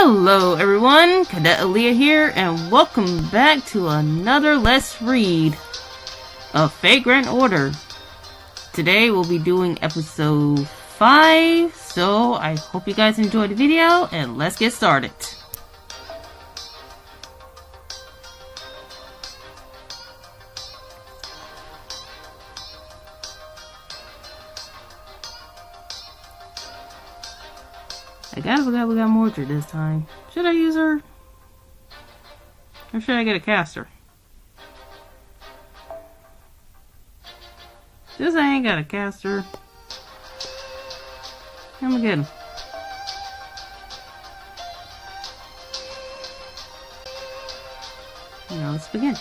Hello everyone, Cadet Aaliyah here, and welcome back to another Let's Read of Vagrant Order. Today we'll be doing episode 5, so I hope you guys enjoyed the video, and let's get started. I kinda forgot we got Moriarty this time. Should I use her? Or should I get a caster? Since I ain't got a caster, I'm gonna get him. Now let's begin.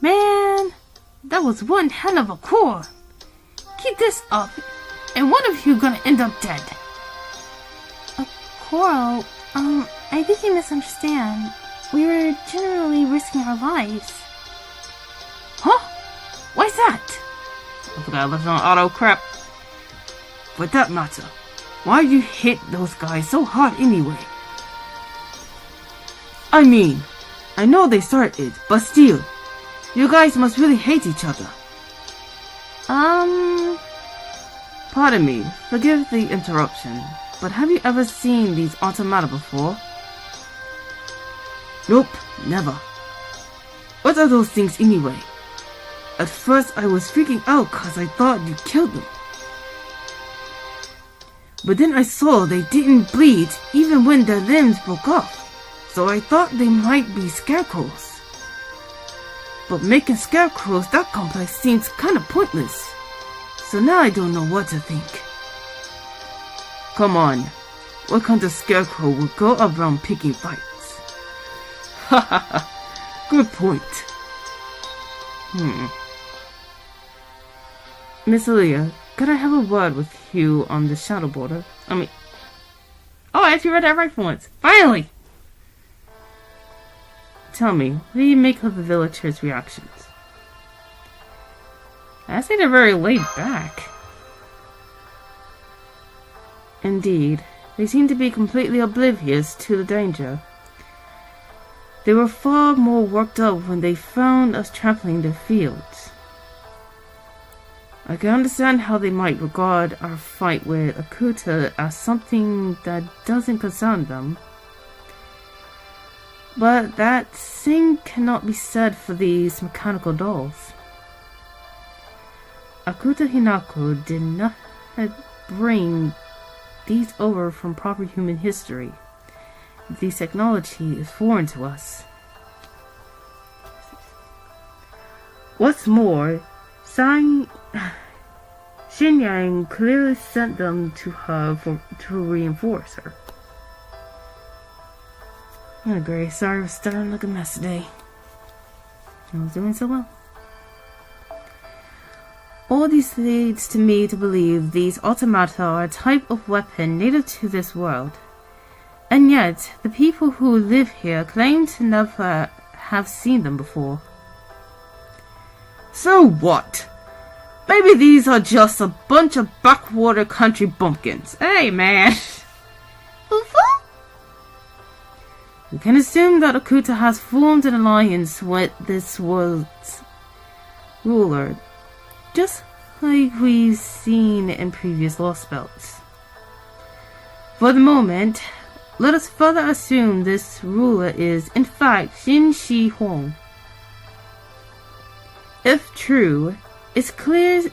Man, that was one hell of a core. Keep this up, and one of you gonna end up dead. Coral, I think you misunderstand. We were generally risking our lives. Huh? Why's that? I forgot I left it on auto crap. For that matter, why you hit those guys so hard anyway? I mean, I know they started it, but still. You guys must really hate each other. Pardon me, forgive the interruption, but have you ever seen these automata before? Nope, never. What are those things anyway? At first I was freaking out cause I thought you killed them. But then I saw they didn't bleed even when their limbs broke off, so I thought they might be scarecrows. But making scarecrows that complex seems kinda pointless. So now I don't know what to think. Come on, what kind of scarecrow would go around picking fights? Hahaha, good point. Miss Aaliyah, could I have a word with you on the shadow border? Oh, I actually read that right for once. Finally! Tell me, what do you make of the villagers' reactions? I say they're very laid back. Indeed, they seem to be completely oblivious to the danger. They were far more worked up when they found us trampling their fields. I can understand how they might regard our fight with Akuta as something that doesn't concern them. But that same cannot be said for these mechanical dolls. Akuta Hinako did not bring these over from proper human history. This technology is foreign to us. What's more, Xinyang clearly sent them to her to reinforce her. I agree. Sorry, I was starting like a mess today. I was doing so well. All this leads to me to believe these automata are a type of weapon native to this world. And yet, the people who live here claim to never have seen them before. So what? Maybe these are just a bunch of backwater country bumpkins. Hey, man! We can assume that Akuta has formed an alliance with this world's ruler, just like we've seen in previous Lost Spells. For the moment, let us further assume this ruler is, in fact, Xin Shi Huang. If true, it's clearly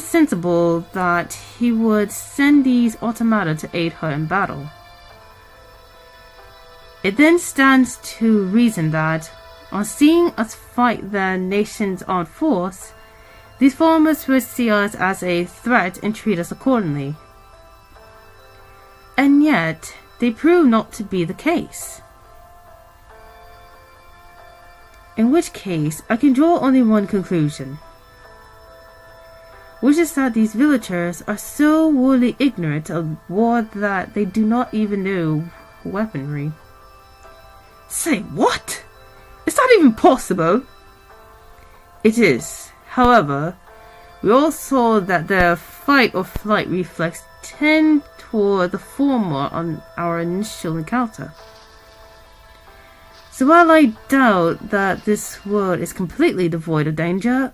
sensible that he would send these automata to aid her in battle. It then stands to reason that, on seeing us fight their nation's armed force, these farmers would see us as a threat and treat us accordingly. And yet, they prove not to be the case. In which case, I can draw only one conclusion. which is that these villagers are so wholly ignorant of war that they do not even know weaponry. Say what? Is that even possible? It is. However, we all saw that their fight or flight reflex tend toward the former on our initial encounter. So while I doubt that this world is completely devoid of danger,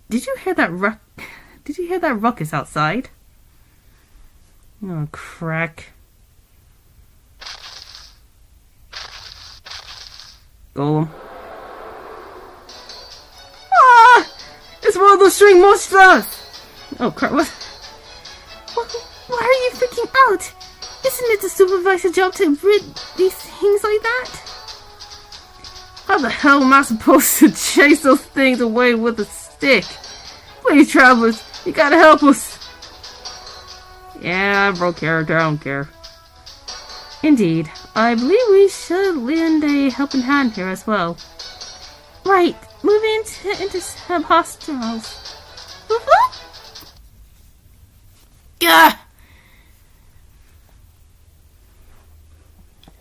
Did you hear that ruckus outside? Oh, crack. Golem. Ah! It's one of those string monsters! Oh, crap. What? Why are you freaking out? Isn't it the supervisor's job to rid these things like that? How the hell am I supposed to chase those things away with a stick? Please, travelers, you gotta help us. Yeah, I broke character, I don't care. Indeed, I believe we should lend a helping hand here as well. Right, move into intercept hostiles. Gah!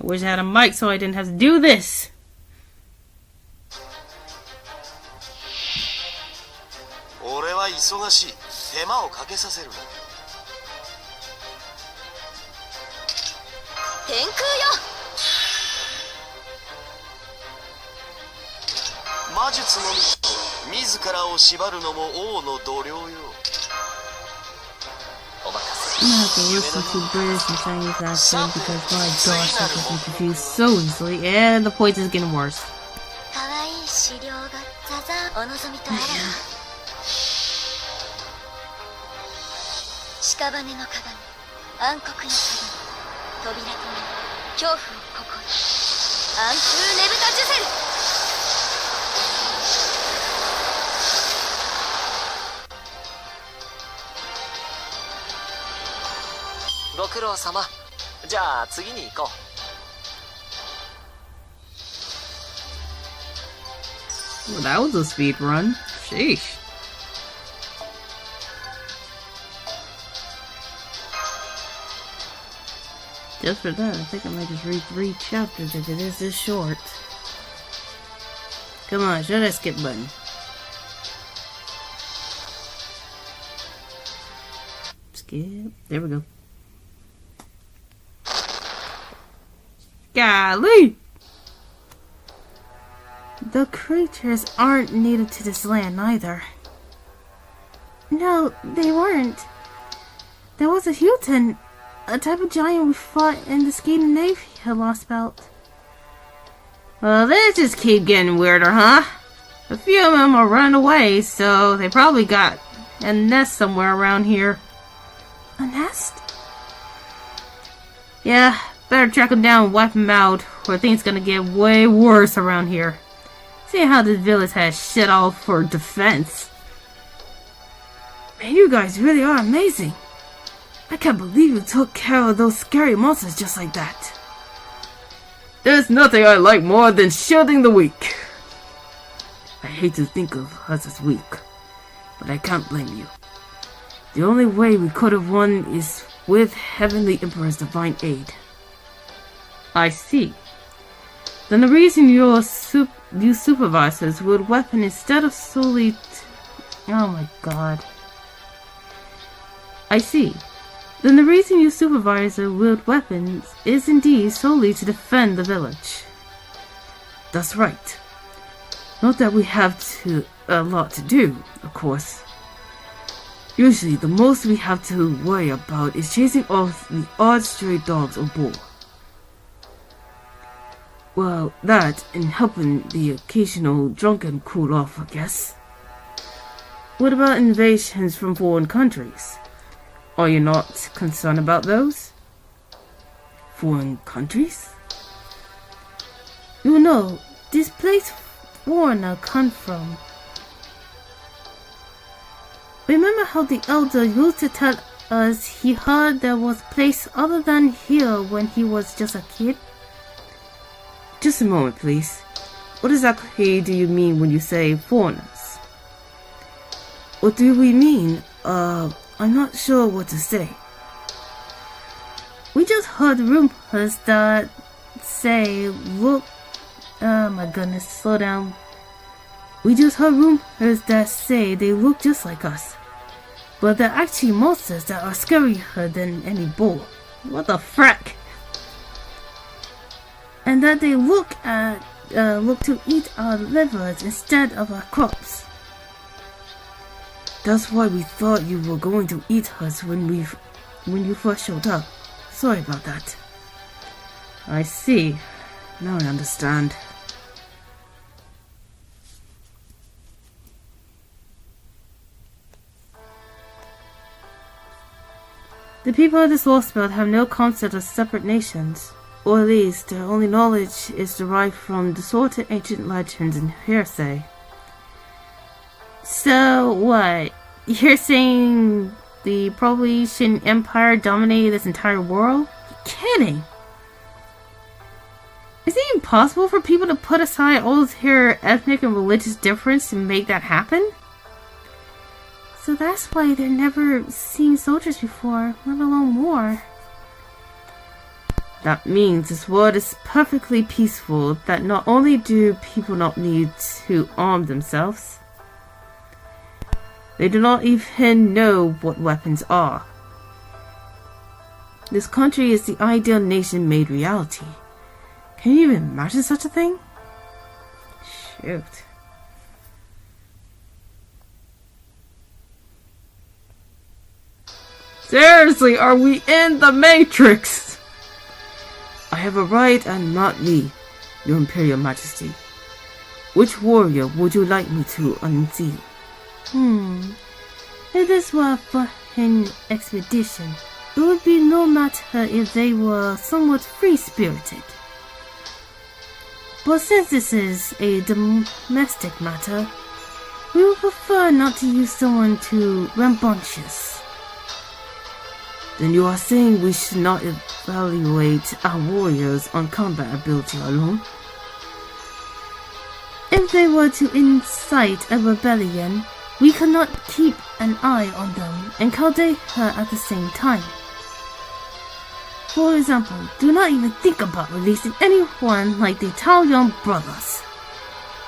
I wish I had a mic so I didn't have to do this. I'm gonna have to listen to British and Chinese accent because my gosh, I get confused so easily, and the point is getting worse. Well, that was a speed run. Sheesh. Just for that, I think I might just read 3 chapters if it is this short. Come on, show that skip button. Skip. There we go. Golly! The creatures aren't native to this land either. No, they weren't. There was a Huton, a type of giant we fought in the Scandinavia Lost Belt. Well, they just keep getting weirder, huh? A few of them are running away, so they probably got a nest somewhere around here. A nest? Yeah, better track them down and wipe them out, or things gonna get way worse around here. See how this village has shit all for defense. Man, you guys really are amazing. I can't believe you took care of those scary monsters just like that. There's nothing I like more than shielding the weak. I hate to think of us as weak, but I can't blame you. The only way we could have won is with Heavenly Emperor's divine aid. I see. Then the reason you supervisors would weapon instead of solely oh my god. I see. Then the reason you supervisor wield weapons is indeed solely to defend the village. That's right. Not that we have a lot to do, of course. Usually the most we have to worry about is chasing off the odd stray dogs or boar. Well, that and helping the occasional drunken cool off, I guess. What about invasions from foreign countries? Are you not concerned about those? Foreign countries? You know, this place foreigner come from. Remember how the elder used to tell us he heard there was a place other than here when he was just a kid? Just a moment, please. What exactly do you mean when you say foreigners? What do we mean? I'm not sure what to say. We just heard rumors that say, look, oh my goodness, slow down. We just heard rumors that say they look just like us. But they're actually monsters that are scarier than any bull. What the frack? And that they look to eat our livers instead of our crops. That's why we thought you were going to eat us when you first showed up. Sorry about that. I see. Now I understand. The people of this lost belt have no concept of separate nations, or at least their only knowledge is derived from distorted ancient legends and hearsay. So what? You're saying the Propolitan Empire dominated this entire world? You're kidding! Is it impossible for people to put aside all their ethnic and religious difference to make that happen? So that's why they've never seen soldiers before, let alone war. That means this world is perfectly peaceful, that not only do people not need to arm themselves, they do not even know what weapons are. This country is the ideal nation made reality. Can you even imagine such a thing? Shoot. Seriously, are we in the Matrix? I have arrived at Mount Lee, Your Imperial Majesty. Which warrior would you like me to unseal? If this were for an expedition, it would be no matter if they were somewhat free-spirited. But since this is a domestic matter, we would prefer not to use someone too rambunctious. Then you are saying we should not evaluate our warriors on combat ability alone? If they were to incite a rebellion, we could not keep an eye on them and counter her at the same time. For example, do not even think about releasing anyone like the Taoyuan brothers.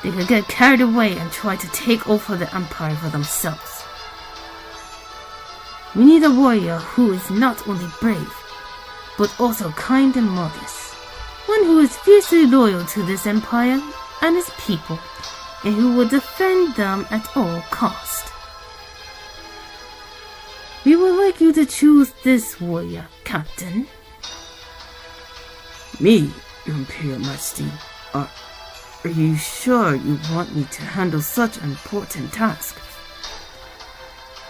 They could get carried away and try to take over the empire for themselves. We need a warrior who is not only brave, but also kind and modest. One who is fiercely loyal to this empire and its people, and who will defend them at all cost. We would like you to choose this warrior, Captain. Me, Your Imperial Majesty? Are you sure you want me to handle such an important task?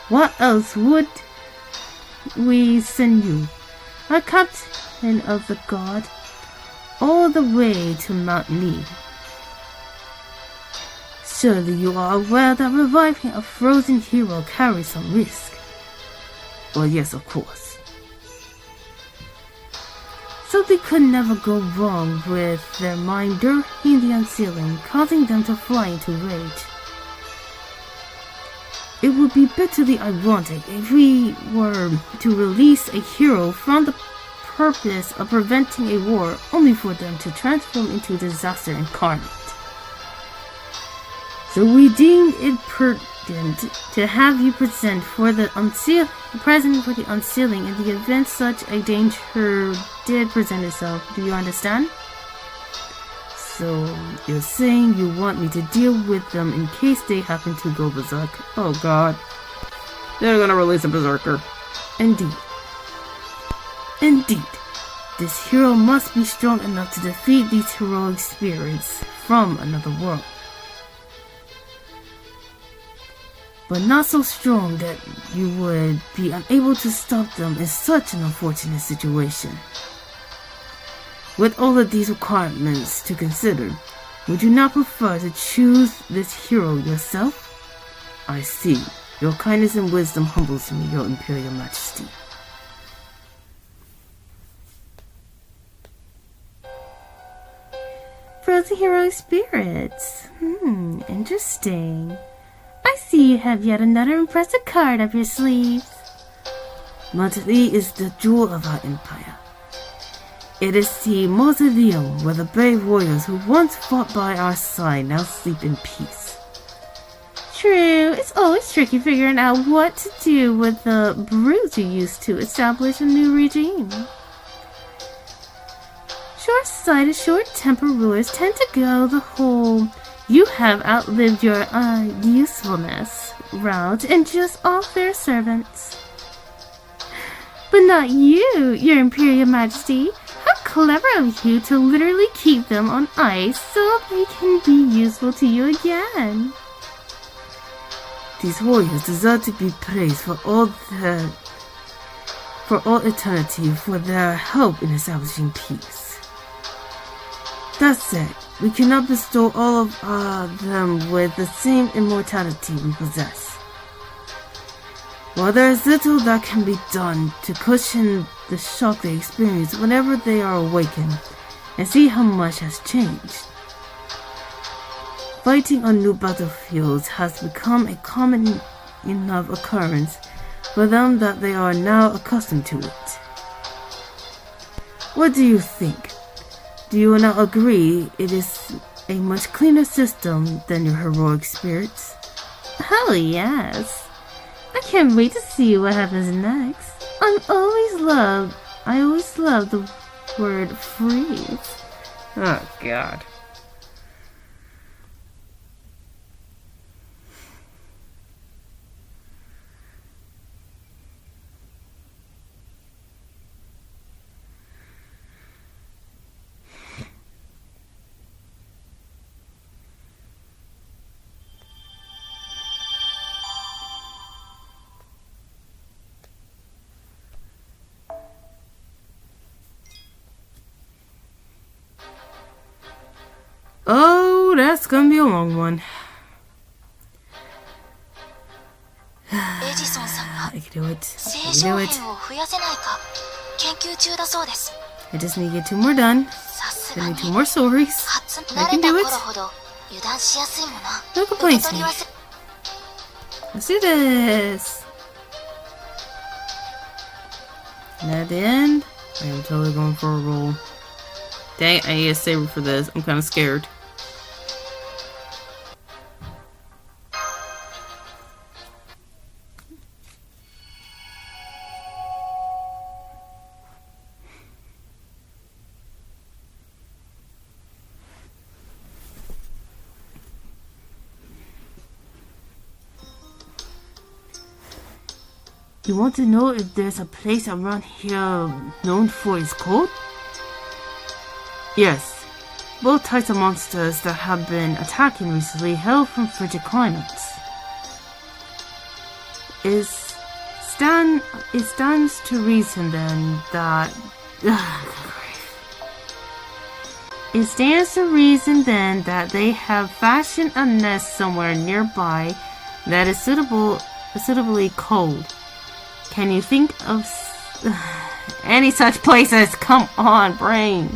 What else would we send you, a captain of the guard, all the way to Mount Lee? Surely you are aware that reviving a frozen hero carries some risk. Well, yes, of course. Something could never go wrong with their mind during the unsealing, causing them to fly into rage. It would be bitterly ironic if we were to release a hero from the purpose of preventing a war only for them to transform into disaster incarnate. So we deemed it prudent to have you present for the unsealing in the event such a danger did present itself. Do you understand? So, you're saying you want me to deal with them in case they happen to go berserk? Oh god. They're gonna release a berserker. Indeed. Indeed. This hero must be strong enough to defeat these heroic spirits from another world. But not so strong that you would be unable to stop them in such an unfortunate situation. With all of these requirements to consider, would you not prefer to choose this hero yourself? I see. Your kindness and wisdom humbles me, Your Imperial Majesty. Frozen heroic spirits. Interesting. I see you have yet another impressive card up your sleeves. Mount Lee is the jewel of our empire. It is the mausoleum where the brave warriors who once fought by our side now sleep in peace. True, it's always tricky figuring out what to do with the brutes you used to establish a new regime. Short-sighted, short-tempered rulers tend to go the whole "you have outlived your usefulness" route and just off their servants. But not you, your Imperial Majesty. How clever of you to literally keep them on ice so they can be useful to you again. These warriors deserve to be praised for all eternity for their help in establishing peace. That said, we cannot bestow all of them with the same immortality we possess. While there is little that can be done to cushion the shock they experience whenever they are awakened and see how much has changed, fighting on new battlefields has become a common enough occurrence for them that they are now accustomed to it. What do you think? Do you not agree it is a much cleaner system than your heroic spirits? Hell yes. I can't wait to see what happens next. I always love the word freeze. Oh God. Oh, that's gonna be a long one. I can do it. I can do it. I just need to get 2 more done. I need 2 more stories. I can do it. No complaints, me. Let's do this. And at the end, I am totally going for a roll. Dang, I need a saber for this. I'm kind of scared. You want to know if there's a place around here known for its cold? Yes. Both types of monsters that have been attacking recently hail from frigid climates. It stands to reason then that... It stands to reason then that they have fashioned a nest somewhere nearby that is suitably cold. Can you think of any such places? Come on, brain.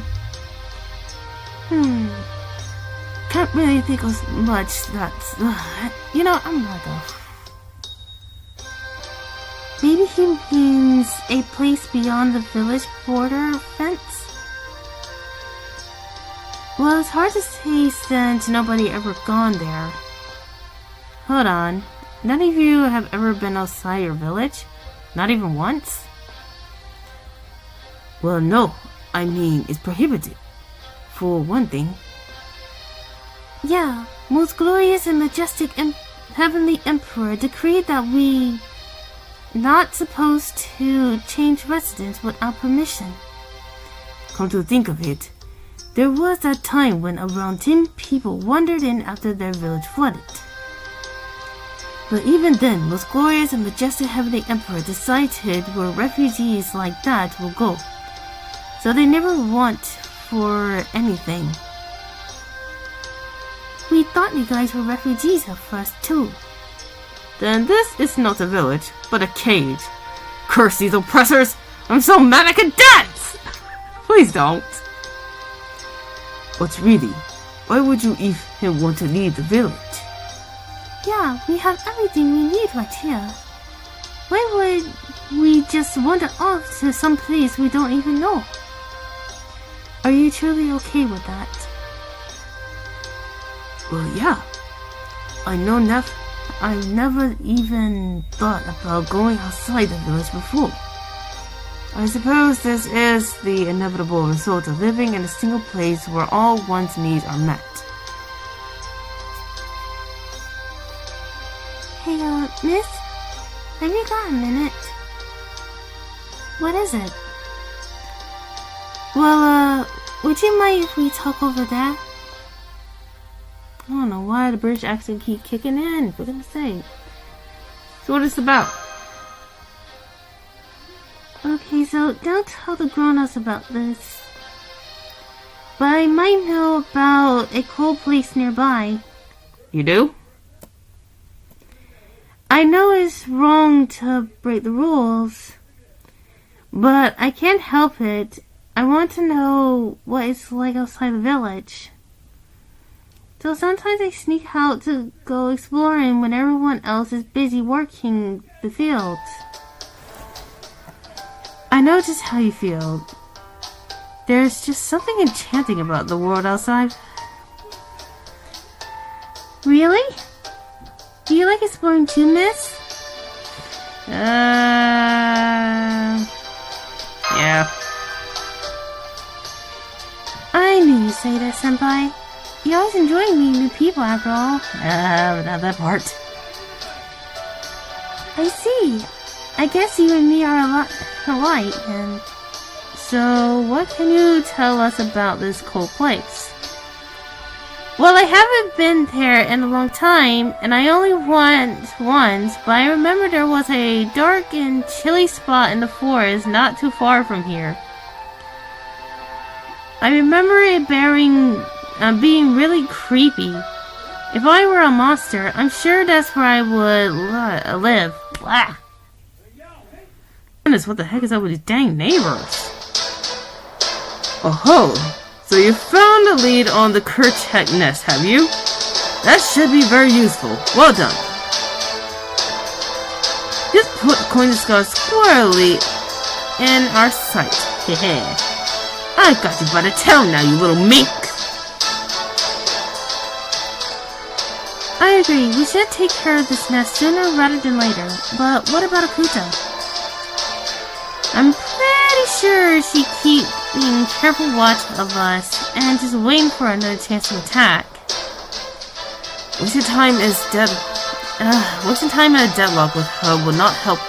Can't really think of much that's... you know, I'm not off. Maybe he means a place beyond the village border fence? Well, it's hard to say since nobody ever gone there. Hold on. None of you have ever been outside your village? Not even once? Well, no. I mean, it's prohibited. For one thing. Yeah, most glorious and majestic heavenly emperor decreed that we not supposed to change residence without permission. Come to think of it, there was that time when around 10 people wandered in after their village flooded. But even then, most glorious and majestic heavenly emperor decided where refugees like that will go. So they never want for anything. We thought you guys were refugees at first too. Then this is not a village, but a cage. Curse these oppressors! I'm so mad I can dance! Please don't. But really, why would you even want to leave the village? Yeah, we have everything we need right here. Why would we just wander off to some place we don't even know? Are you truly okay with that? Well, yeah. I never even thought about going outside the village before. I suppose this is the inevitable result of living in a single place where all one's needs are met. Hey, miss? Have you got a minute? What is it? Well, would you mind if we talk over there? I don't know why the British accent keep kicking in. For goodness sake. So what it's about? Okay, so don't tell the grown-ups about this. But I might know about a cold place nearby. You do? I know it's wrong to break the rules, but I can't help it. I want to know what it's like outside the village. So sometimes I sneak out to go exploring when everyone else is busy working the fields. I know just how you feel. There's just something enchanting about the world outside. Really? Do you like exploring too, miss? Yeah. I knew you'd say that, senpai. You always enjoy meeting new people after all. Not that part. I see. I guess you and me are a lot alike, and... So, what can you tell us about this cold place? Well, I haven't been there in a long time, and I only went once, but I remember there was a dark and chilly spot in the forest not too far from here. I remember it being really creepy. If I were a monster, I'm sure that's where I would live. Blah. Goodness, what the heck is up with these dang neighbors? Oh ho! So you found the lead on the Kerchak nest, have you? That should be very useful. Well done. Just put coin scar squarely in our sight. Hehe. I got you by the tail now, you little mink. I agree. We should take care of this nest sooner rather than later. But what about Akuta? I'm pretty sure she keeps being careful watch of us and just waiting for another chance to attack. Wasting time in a deadlock with her will not help.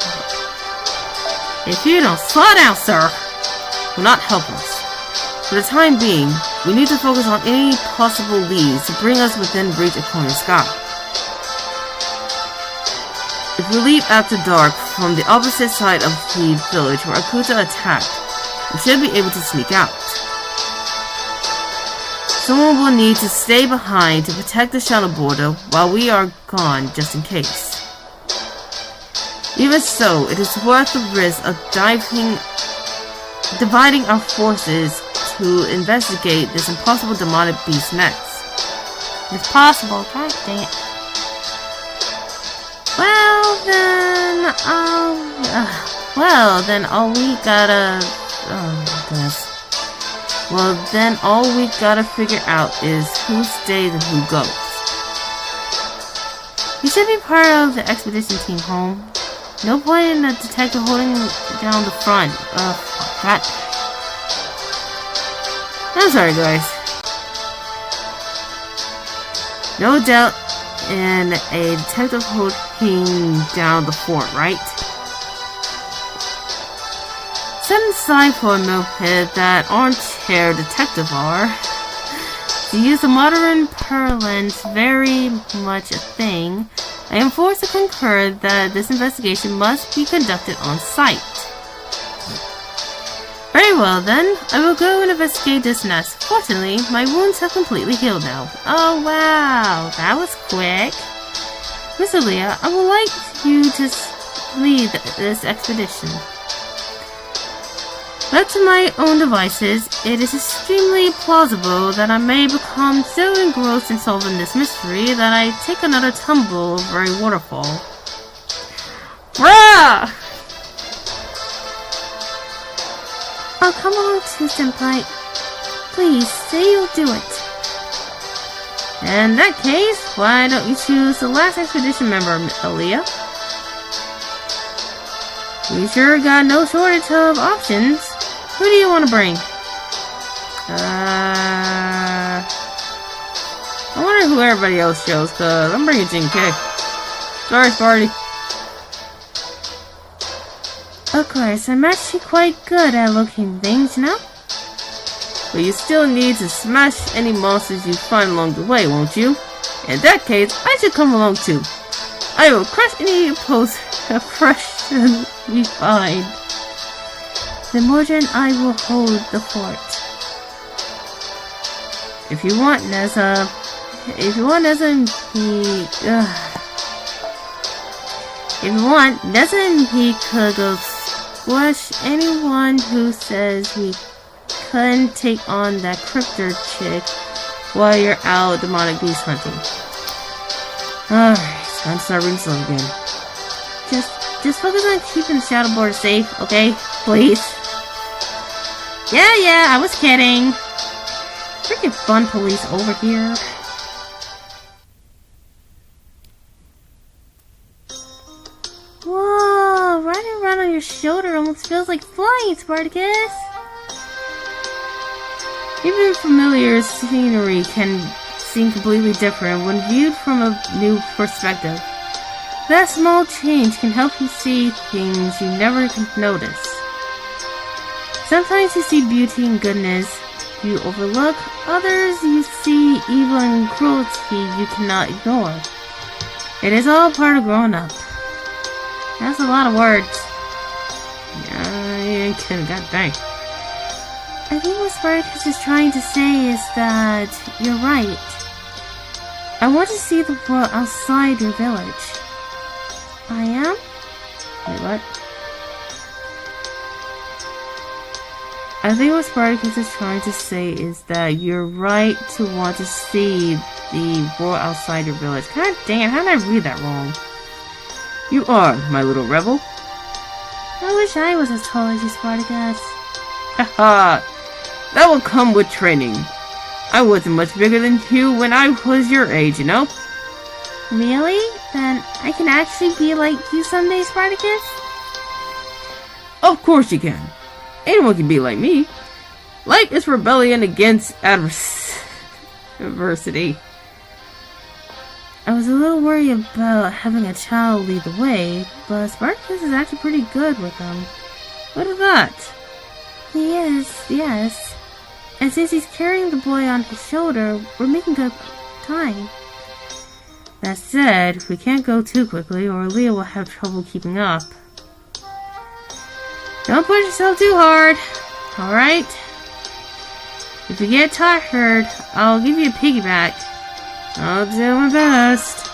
If you don't slow down, sir, will not help us. For the time being, we need to focus on any possible leads to bring us within reach of Corner Sky. If we leave after dark from the opposite side of the village where Akuta attacked, we should be able to sneak out. Someone will need to stay behind to protect the shadow border while we are gone, just in case. Even so, it is worth the risk of dividing our forces to investigate this impossible demonic beast next. It's possible, god dang it. Then all we gotta figure out is who stays and who goes. You should be part of the expedition team, Home. No point in the detective holding down the front. God. I'm sorry, guys. No doubt in a detective holding down the fort, right? Set aside for a moped that armchair detective are. To use the modern parlance, very much a thing, I am forced to concur that this investigation must be conducted on site. Very well then, I will go and investigate this nest. Fortunately, my wounds have completely healed now. Oh wow, that was quick. Miss Aaliyah, I would like you to lead this expedition. Left to my own devices, it is extremely plausible that I may become so engrossed in solving this mystery that I take another tumble over a waterfall. Bruh! Oh, come on too, senpai. Please, say you'll do it. In that case, why don't you choose the last expedition member, Aaliyah? We sure got no shortage of options. Who do you want to bring? I wonder who everybody else chose, cause I'm bringing Jin K. Sorry, Sparty. Of course, I'm actually quite good at locating things, you know? But you still need to smash any monsters you find along the way, won't you? In that case, I should come along too. I will crush any oppression we find. Then Mordred and I will hold the fort. If you want Neza and he could go squash anyone who says we couldn't take on that cryptor chick while you're out demonic beast hunting. Alright, time to start reading slow again. Just focus on keeping the shadow border safe, okay? Please. Yeah, I was kidding. Freaking fun police over here. Whoa, riding around on your shoulder almost feels like flying, Spartacus. Even familiar scenery can seem completely different when viewed from a new perspective. That small change can help you see things you never notice. Sometimes you see beauty and goodness you overlook, others you see evil and cruelty you cannot ignore. It is all part of growing up. That's a lot of words. Yeah, you ain't kidding, god dang. I think what Spartacus is trying to say is that you're right. I want to see the world outside your village. I am? Wait, what? I think what Spartacus is trying to say is that you're right to want to see the world outside your village. God dang it, how did I read that wrong? You are, my little rebel. I wish I was as tall as you, Spartacus. Haha, that will come with training. I wasn't much bigger than you when I was your age, you know? Really? Then I can actually be like you someday, Spartacus? Of course you can. Anyone can be like me. Life is rebellion against adversity. I was a little worried about having a child lead the way, but Spartacus is actually pretty good with them. What is that? He is, yes. And since he's carrying the boy on his shoulder, we're making good time. That said, we can't go too quickly or Leah will have trouble keeping up. Don't push yourself too hard, alright? If you get tired, I'll give you a piggyback. I'll do my best.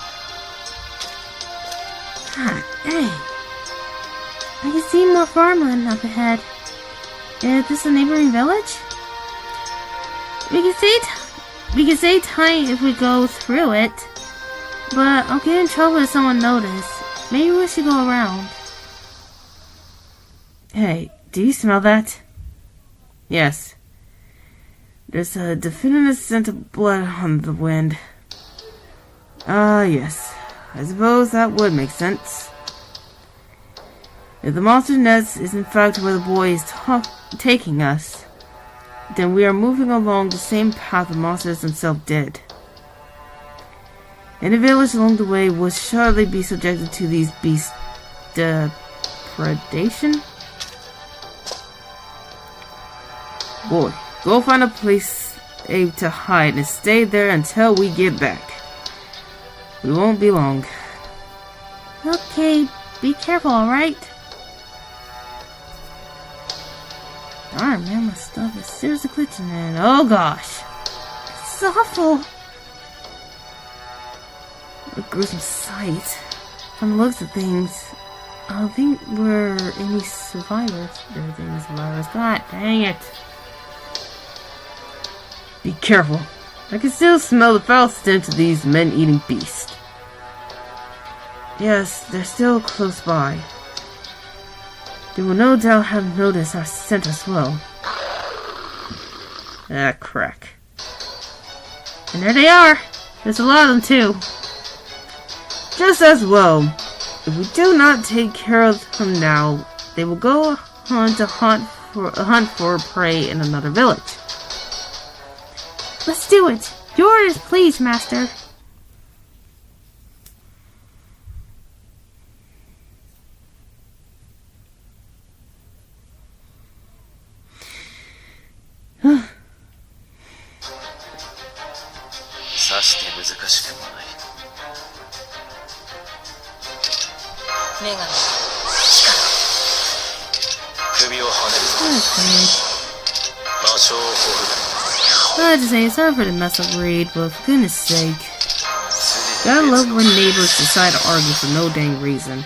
Ah, hey. I can see more farmland up ahead. Is this a neighboring village? We can stay tight if we go through it. But I'll get in trouble if someone notices. Maybe we should go around. Hey, do you smell that? Yes. There's a definitive scent of blood on the wind. Yes. I suppose that would make sense. If the monster nest is in fact where the boy is taking us, then we are moving along the same path the monsters themselves did. Any village along the way will surely be subjected to these beasts' predation. Boy, go find a place to hide and stay there until we get back. We won't be long. Okay, be careful, alright? Darn, man, my stuff is seriously glitching in. Oh gosh. It's awful. A gruesome sight. From the looks of things, I don't think we're any survivors. God dang it. Be careful. I can still smell the foul stench of these men-eating beasts. Yes, they're still close by. They will no doubt have noticed our scent as well. Crack. And there they are. There's a lot of them too. Just as well. If we do not take care of them now, they will go on to hunt for prey in another village. Let's do it. Your orders, please, Master. I just say sorry for the mess up raid, but for goodness sake. Gotta love when neighbors decide to argue for no dang reason.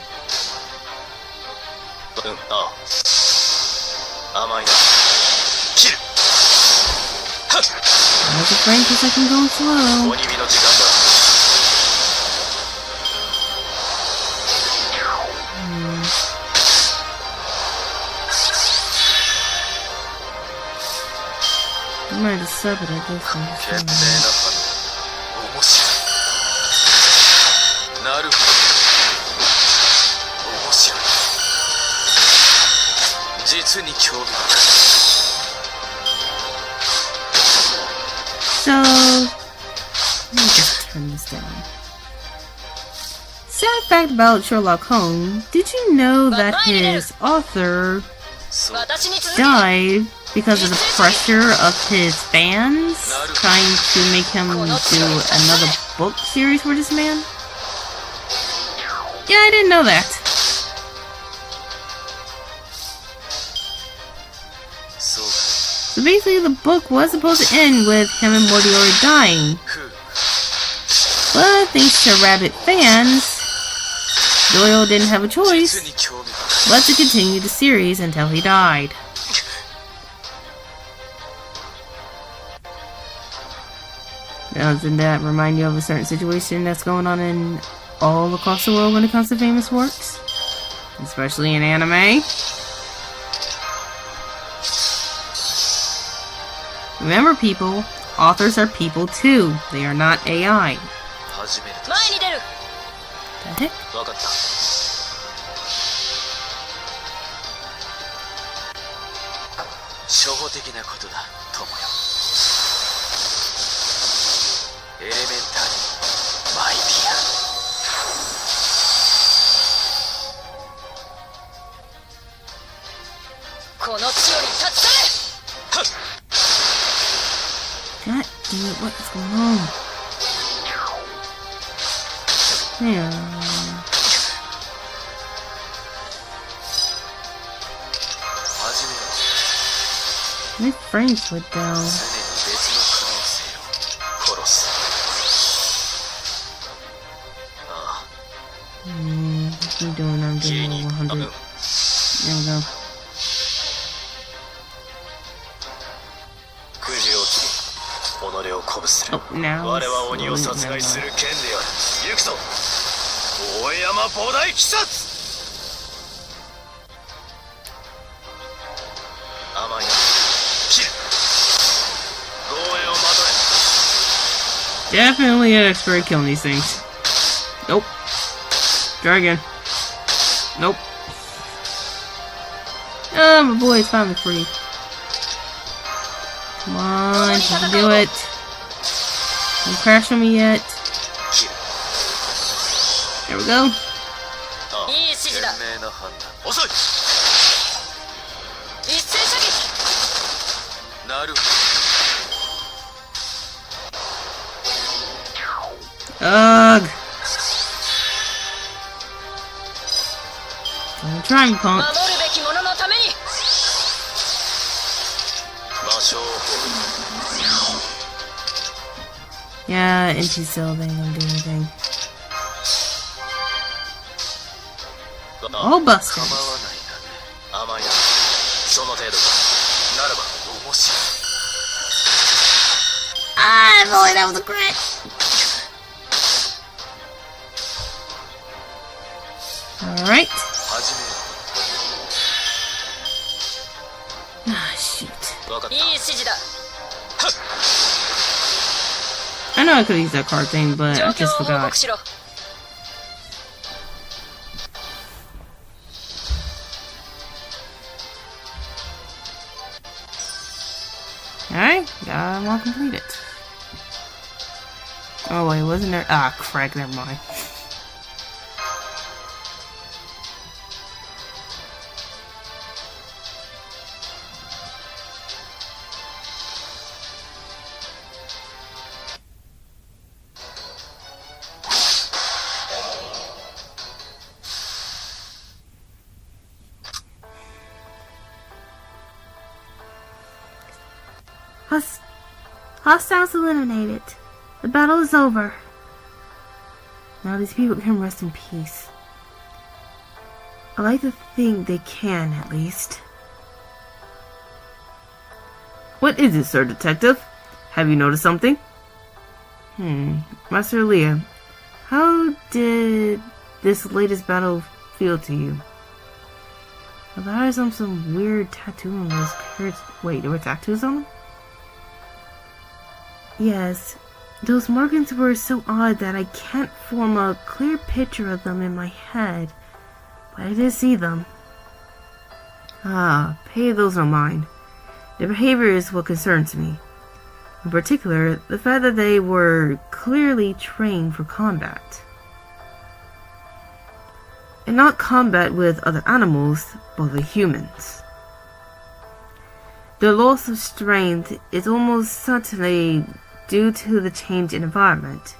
I was afraid because I can go slow. I might have sub it at this one. So, let me just turn this down. Sad fact about Sherlock Holmes, did you know that his author died because of the pressure of his fans trying to make him do another book series for this man? Yeah, I didn't know that. So basically the book was supposed to end with him and Moriarty dying. But thanks to Rabbit fans, Doyle didn't have a choice but to continue the series until he died. Now, doesn't that remind you of a certain situation that's going on in all across the world when it comes to famous works? Especially in anime? Remember, people, authors are people too. They are not AI. The heck? God damn it, what is going on? Yeah. My frames went down. What's I'm doing? I'm doing 100. There we go. Oh, now definitely an expert at killing these things. Nope. Try again. Nope. Oh, my boy is finally free. Come on, you can do it. Don't crash on me yet. There we go. Ugh. Don't try me, punk. Yeah, empty cell, they don't do anything. All busted. Ah, if only that was a crit. Alright. Ah, shoot. know I could use that card thing, but I just forgot. Alright, got them all completed. Oh wait, wasn't there? Ah, crap, never mind. Hostiles eliminated. The battle is over. Now these people can rest in peace. I like to think they can, at least. What is it, Sir Detective? Have you noticed something? Master Leah, how did this latest battle feel to you? I thought I saw some weird tattoo on those characters. Wait, there were tattoos on them? Yes, those markings were so odd that I can't form a clear picture of them in my head, but I did see them. Ah, pay those no mind. Their behavior is what concerns me. In particular, the fact that they were clearly trained for combat. And not combat with other animals, but with humans. Their loss of strength is almost certainly due to the change in environment.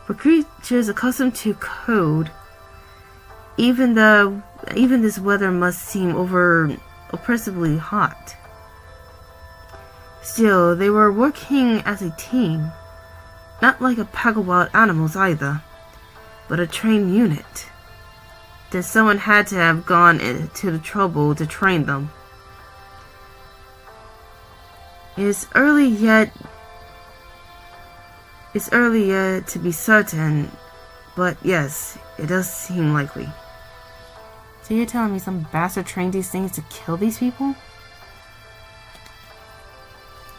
For creatures accustomed to cold, even this weather must seem oppressively hot. Still, they were working as a team, not like a pack of wild animals either, but a trained unit. That someone had to have gone to the trouble to train them. It's early yet to be certain, but yes, it does seem likely. So you're telling me some bastard trained these things to kill these people?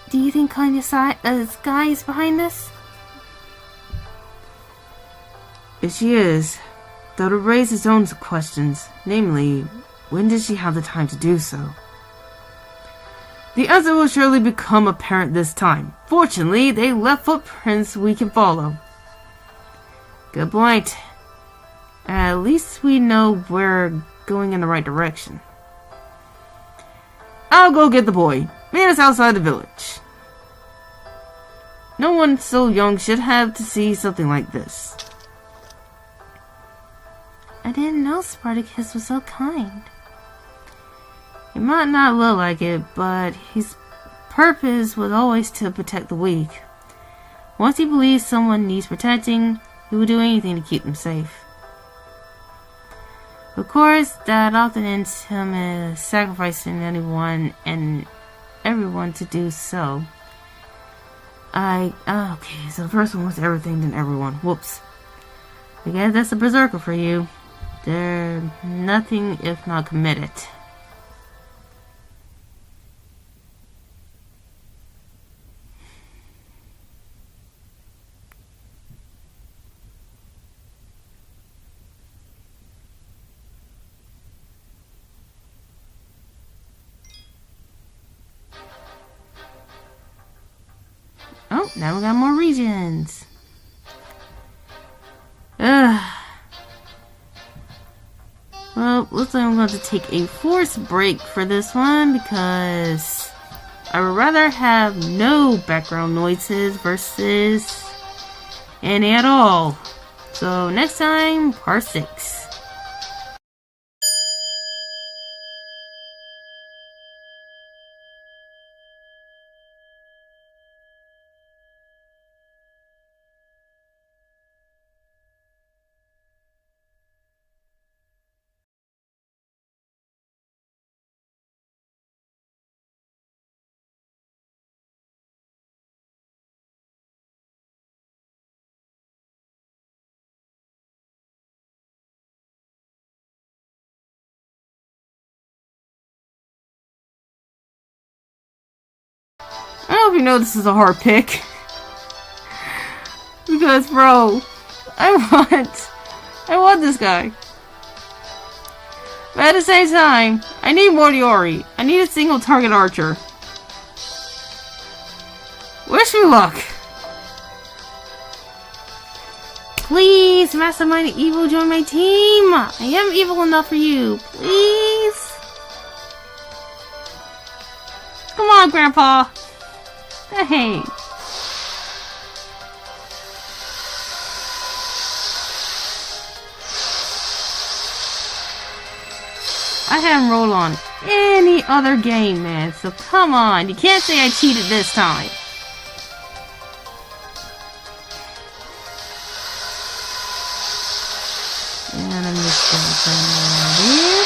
Do you think Kanya Sky is behind this? If she is, that would raise its own questions, namely, when did she have the time to do so? The answer will surely become apparent this time. Fortunately, they left footprints we can follow. Good point. At least we know we're going in the right direction. I'll go get the boy. Meet us outside the village. No one so young should have to see something like this. I didn't know Spartacus was so kind. He might not look like it, but his purpose was always to protect the weak. Once he believes someone needs protecting, he will do anything to keep them safe. Of course, that often ends him sacrificing anyone and everyone to do so. Okay, so the first one was everything, then everyone. Whoops. I guess that's a berserker for you. They're nothing if not committed. Oh, now we got more regions. Well, looks like I'm going to take a forced break for this one because I would rather have no background noises versus any at all. So next time, part 6. I hope you know this is a hard pick. Because, bro, I want this guy. But at the same time, I need Moriarty. I need a single target archer. Wish me luck. Please, Mastermind Evil, join my team. I am evil enough for you. Please. Come on, Grandpa. Hey. I haven't rolled on any other game, man. So come on. You can't say I cheated this time. And I'm just gonna turn around here.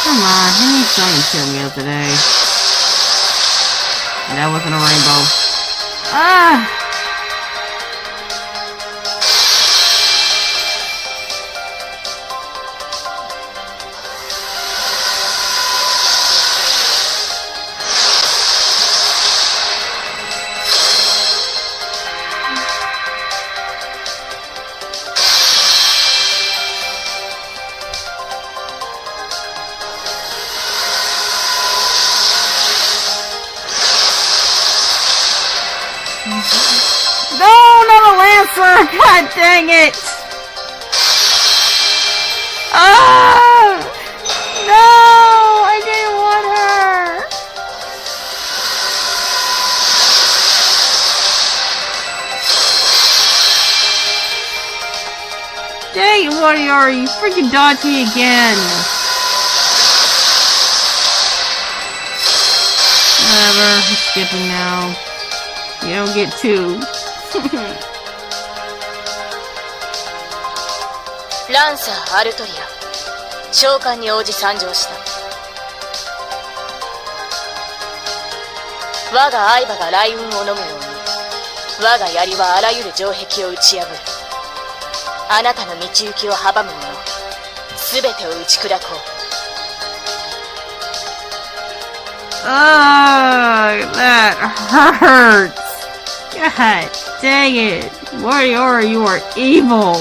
Come on, I need something to kill me up today. That wasn't a rainbow. Ah! No, not a Lancer! God dang it! Ah! No! I didn't want her! Dang it, Moriarty! You freaking dodged me again! Whatever, I'm skipping now. You don't get two. ランサー・アルトリア、召喚に応じ参上した。我が愛馬が雷雲を飲むように、我が槍はあらゆる城壁を打ち破る。あなたの道行きを阻む者、すべてを打ち砕こう。Oh, that hurts. God dang it. Warrior, you are evil.